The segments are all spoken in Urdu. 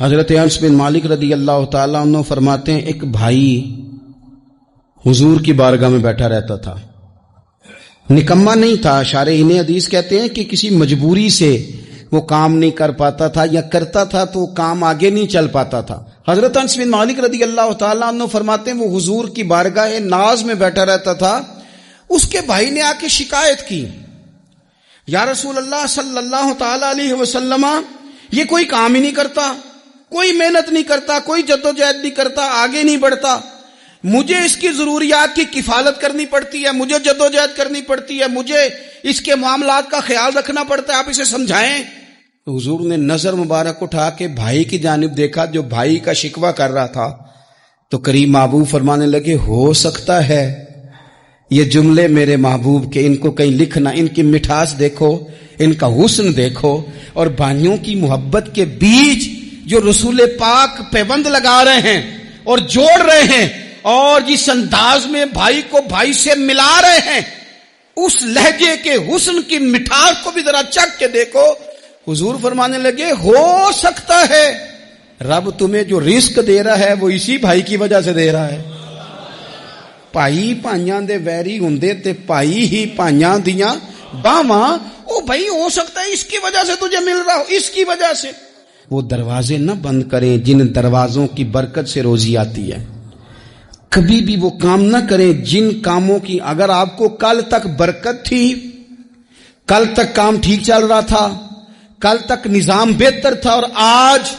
حضرت انس بن مالک رضی اللہ تعالیٰ عنہ فرماتے ہیں ایک بھائی حضور کی بارگاہ میں بیٹھا رہتا تھا، نکما نہیں تھا، شارحین حدیث کہتے ہیں کہ کسی مجبوری سے وہ کام نہیں کر پاتا تھا، یا کرتا تھا تو کام آگے نہیں چل پاتا تھا۔ حضرت انس بن مالک رضی اللہ تعالیٰ عنہ فرماتے ہیں وہ حضور کی بارگاہ ناز میں بیٹھا رہتا تھا، اس کے بھائی نے آ کے شکایت کی، یا رسول اللہ صلی اللہ تعالی علیہ وسلم، یہ کوئی کام ہی نہیں کرتا، کوئی محنت نہیں کرتا، کوئی جدوجہد نہیں کرتا، آگے نہیں بڑھتا، مجھے اس کی ضروریات کی کفالت کرنی پڑتی ہے، مجھے جدوجہد کرنی پڑتی ہے، مجھے اس کے معاملات کا خیال رکھنا پڑتا ہے، آپ اسے سمجھائیں۔ تو حضور نے نظر مبارک اٹھا کے بھائی کی جانب دیکھا جو بھائی کا شکوہ کر رہا تھا، تو کریم محبوب فرمانے لگے ہو سکتا ہے یہ جملے میرے محبوب کے، ان کو کہیں لکھنا، ان کی مٹھاس دیکھو، ان کا حسن دیکھو، اور بھائیوں کی محبت کے بیج جو رسول پاک پیوند لگا رہے ہیں اور جوڑ رہے ہیں، اور جس انداز میں بھائی کو بھائی سے ملا رہے ہیں، اس لہجے کے حسن کی مٹھاس کو بھی ذرا چکھ کے دیکھو۔ حضور فرمانے لگے ہو سکتا ہے رب تمہیں جو رزق دے رہا ہے وہ اسی بھائی کی وجہ سے دے رہا ہے۔ بھائی پائیاں دے ویری ہوندے تے بھائی ہی پائیاں دیاں باواں، او بھائی ہو سکتا ہے اس کی وجہ سے تجھے مل رہا ہو، اس کی وجہ سے۔ وہ دروازے نہ بند کریں جن دروازوں کی برکت سے روزی آتی ہے، کبھی بھی وہ کام نہ کریں جن کاموں کی اگر آپ کو کل تک برکت تھی، کل تک کام ٹھیک چل رہا تھا، کل تک نظام بہتر تھا، اور آج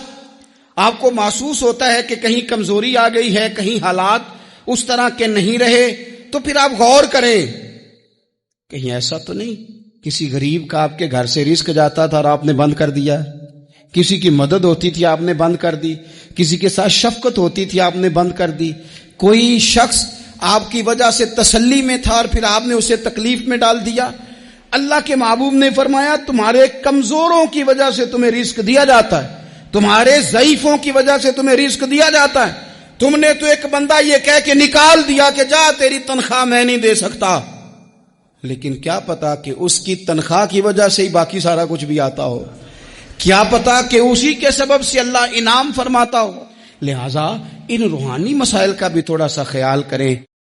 آپ کو محسوس ہوتا ہے کہ کہیں کمزوری آ گئی ہے، کہیں حالات اس طرح کے نہیں رہے، تو پھر آپ غور کریں کہیں ایسا تو نہیں کسی غریب کا آپ کے گھر سے رزق جاتا تھا اور آپ نے بند کر دیا، کسی کی مدد ہوتی تھی آپ نے بند کر دی، کسی کے ساتھ شفقت ہوتی تھی آپ نے بند کر دی، کوئی شخص آپ کی وجہ سے تسلی میں تھا اور پھر آپ نے اسے تکلیف میں ڈال دیا۔ اللہ کے محبوب نے فرمایا تمہارے کمزوروں کی وجہ سے تمہیں رزق دیا جاتا ہے، تمہارے ضعیفوں کی وجہ سے تمہیں رزق دیا جاتا ہے۔ تم نے تو ایک بندہ یہ کہہ کے نکال دیا کہ جا تیری تنخواہ میں نہیں دے سکتا، لیکن کیا پتا کہ اس کی تنخواہ کی وجہ سے ہی باقی سارا کچھ بھی آتا ہو، کیا پتا کہ اسی کے سبب سے اللہ انعام فرماتا ہو۔ لہٰذا ان روحانی مسائل کا بھی تھوڑا سا خیال کریں۔